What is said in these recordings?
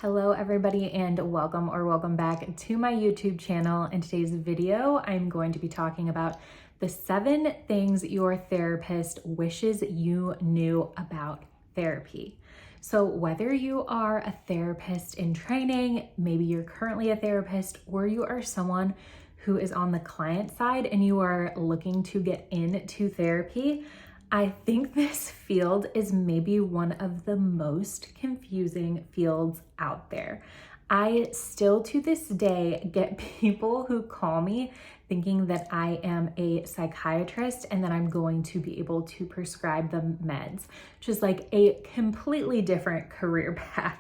Hello everybody and welcome back to my YouTube channel. In today's video, I'm going to be talking about the 7 things your therapist wishes you knew about therapy. So whether you are a therapist in training, maybe you're currently a therapist, or you are someone who is on the client side and you are looking to get into therapy, I think this field is maybe one of the most confusing fields out there. I still to this day get people who call me thinking that I am a psychiatrist and that I'm going to be able to prescribe them meds, which is like a completely different career path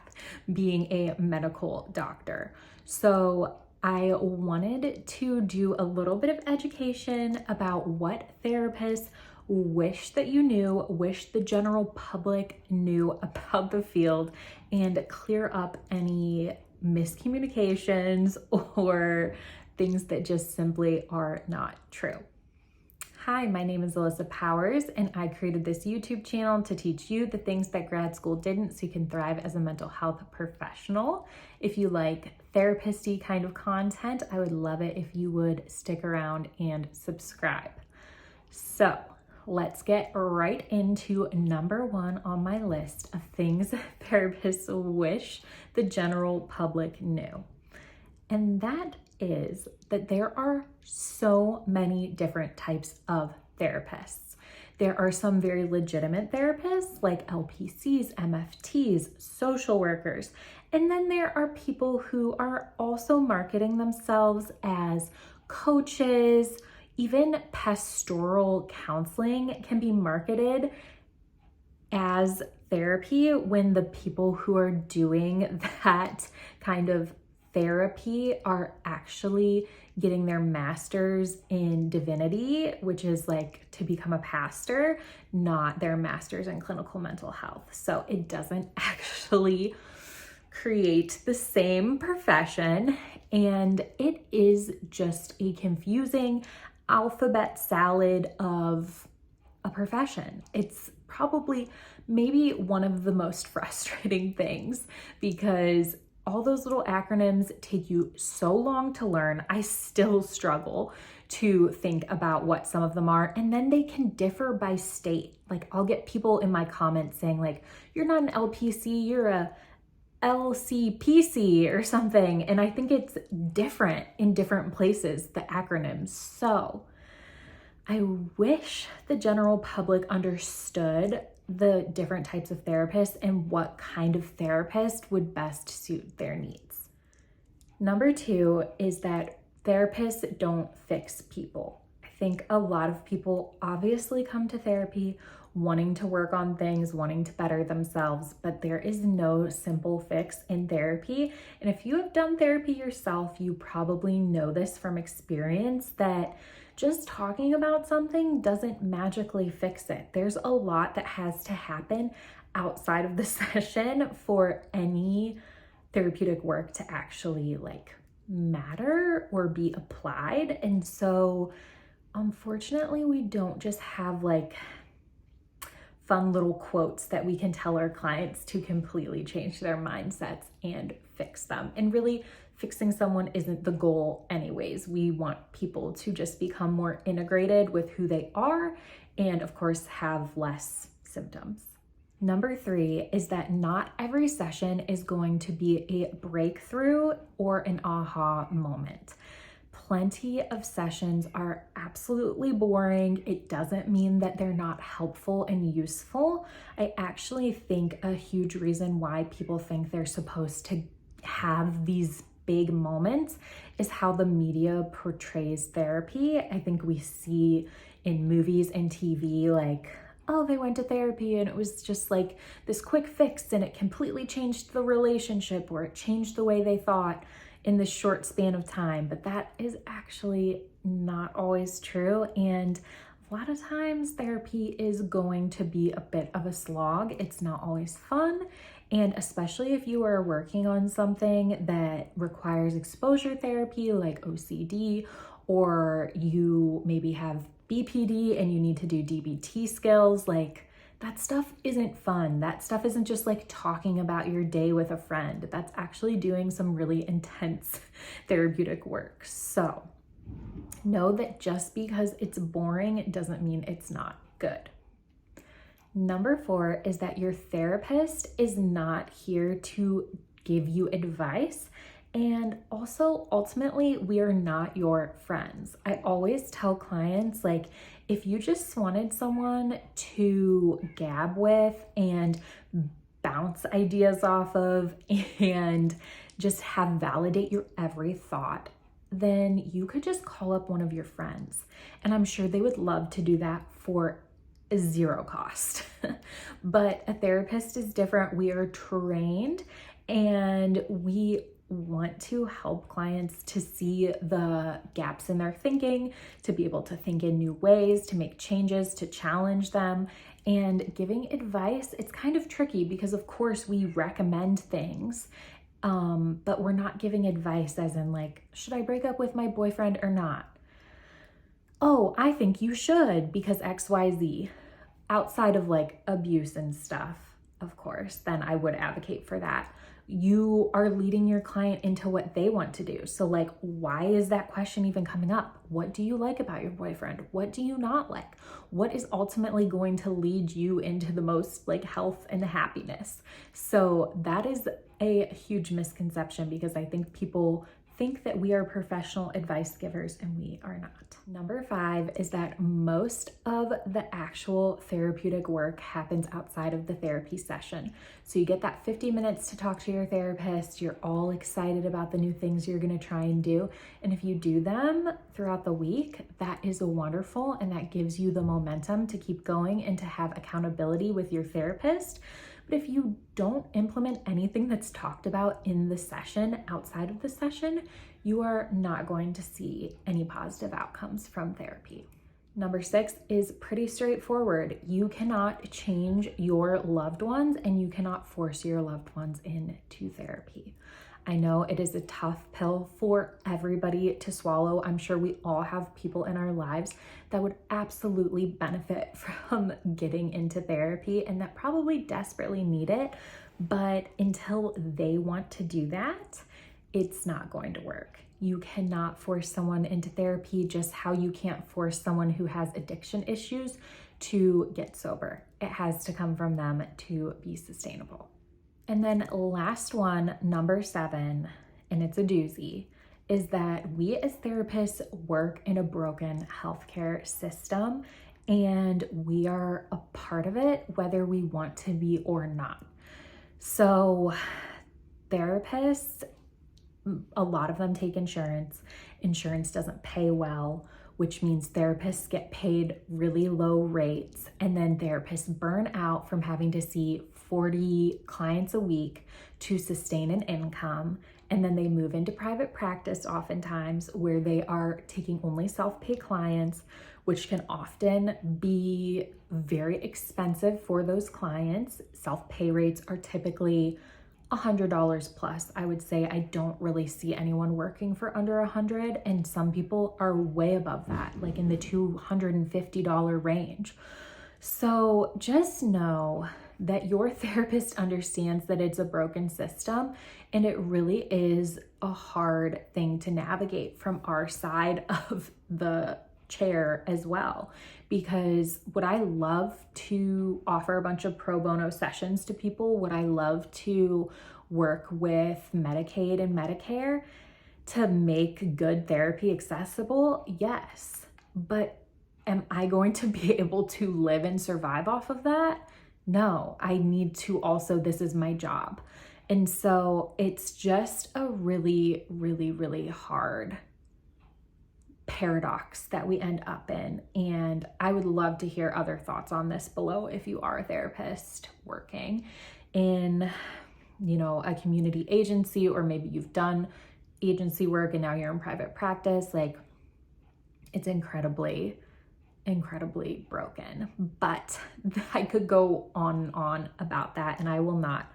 being a medical doctor. So I wanted to do a little bit of education about what therapists wish that you knew, wish the general public knew about the field, and clear up any miscommunications or things that just simply are not true. Hi, my name is Alyssa Powers, and I created this YouTube channel to teach you the things that grad school didn't so you can thrive as a mental health professional. If you like therapist-y kind of content, I would love it if you would stick around and subscribe. So let's get right into number 1 on my list of things therapists wish the general public knew. And that is that there are so many different types of therapists. There are some very legitimate therapists like LPCs, MFTs, social workers. And then there are people who are also marketing themselves as coaches. Even pastoral counseling can be marketed as therapy when the people who are doing that kind of therapy are actually getting their master's in divinity, which is like to become a pastor, not their master's in clinical mental health. So it doesn't actually create the same profession, and it is just a confusing alphabet salad of a profession. It's probably maybe one of the most frustrating things because all those little acronyms take you so long to learn. I still struggle to think about what some of them are, and then they can differ by state. Like I'll get people in my comments saying like, you're not an LPC, you're a LCPC or something. And I think it's different in different places, the acronyms. So I wish the general public understood the different types of therapists and what kind of therapist would best suit their needs. Number 2 is that therapists don't fix people. I think a lot of people obviously come to therapy wanting to work on things, wanting to better themselves, but there is no simple fix in therapy. And if you have done therapy yourself, you probably know this from experience that just talking about something doesn't magically fix it. There's a lot that has to happen outside of the session for any therapeutic work to actually like matter or be applied. And so unfortunately, we don't just have like fun little quotes that we can tell our clients to completely change their mindsets and fix them. And really, fixing someone isn't the goal anyways. We want people to just become more integrated with who they are and, of course, have less symptoms. Number 3 is that not every session is going to be a breakthrough or an aha moment. Plenty of sessions are absolutely boring. It doesn't mean that they're not helpful and useful. I actually think a huge reason why people think they're supposed to have these big moments is how the media portrays therapy. I think we see in movies and TV like, oh, they went to therapy and it was just like this quick fix and it completely changed the relationship or it changed the way they thought in this short span of time. But that is actually not always true. And a lot of times therapy is going to be a bit of a slog. It's not always fun. And especially if you are working on something that requires exposure therapy like OCD, or you maybe have BPD and you need to do DBT skills, like that stuff isn't fun. That stuff isn't just like talking about your day with a friend. That's actually doing some really intense therapeutic work. So know that just because it's boring doesn't mean it's not good. Number 4 is that your therapist is not here to give you advice. And also, ultimately, we are not your friends. I always tell clients, like, if you just wanted someone to gab with and bounce ideas off of and just have validate your every thought, then you could just call up one of your friends. And I'm sure they would love to do that for 0 cost. But a therapist is different. We are trained and we want to help clients to see the gaps in their thinking, to be able to think in new ways, to make changes, to challenge them. And giving advice, it's kind of tricky because of course we recommend things, but we're not giving advice as in like, should I break up with my boyfriend or not? Oh, I think you should because XYZ. Outside of like abuse and stuff, of course, then I would advocate for that. You are leading your client into what they want to do. So like, why is that question even coming up? What do you like about your boyfriend? What do you not like? What is ultimately going to lead you into the most like health and happiness? So that is a huge misconception because I think people think that we are professional advice givers and we are not. Number 5 is that most of the actual therapeutic work happens outside of the therapy session. So you get that 50 minutes to talk to your therapist. You're all excited about the new things you're going to try and do. And if you do them throughout the week, that is wonderful. And that gives you the momentum to keep going and to have accountability with your therapist. But if you don't implement anything that's talked about in the session outside of the session, you are not going to see any positive outcomes from therapy. Number 6 is pretty straightforward. You cannot change your loved ones and you cannot force your loved ones into therapy. I know it is a tough pill for everybody to swallow. I'm sure we all have people in our lives that would absolutely benefit from getting into therapy and that probably desperately need it. But until they want to do that, it's not going to work. You cannot force someone into therapy just how you can't force someone who has addiction issues to get sober. It has to come from them to be sustainable. And then last one, number 7, and it's a doozy, is that we as therapists work in a broken healthcare system and we are a part of it whether we want to be or not. So therapists, a lot of them take insurance. Insurance doesn't pay well, which means therapists get paid really low rates. And then therapists burn out from having to see 40 clients a week to sustain an income. And then they move into private practice oftentimes where they are taking only self-pay clients, which can often be very expensive for those clients. Self-pay rates are typically $100 plus. I would say I don't really see anyone working for under $100, and some people are way above that, like in the $250 range. So just know that your therapist understands that it's a broken system and it really is a hard thing to navigate from our side of the chair as well. Because would I love to offer a bunch of pro bono sessions to people? Would I love to work with Medicaid and Medicare to make good therapy accessible? Yes. But am I going to be able to live and survive off of that? No, I need to also, this is my job. And so it's just a really, really, really hard paradox that we end up in. And I would love to hear other thoughts on this below if you are a therapist working in, a community agency, or maybe you've done agency work and now you're in private practice. Like, it's incredibly broken. But I could go on and on about that, and I will not.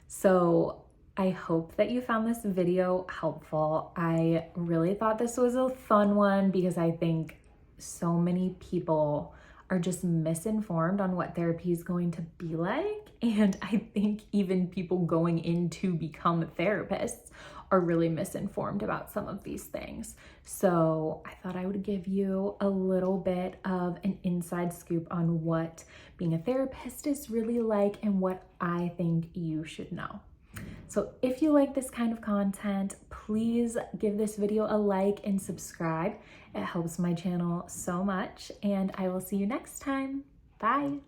So I hope that you found this video helpful. I really thought this was a fun one because I think so many people are just misinformed on what therapy is going to be like. And I think even people going in to become therapists are really misinformed about some of these things. So I thought I would give you a little bit of an inside scoop on what being a therapist is really like and what I think you should know. So if you like this kind of content, please give this video a like and subscribe. It helps my channel so much, and I will see you next time. Bye.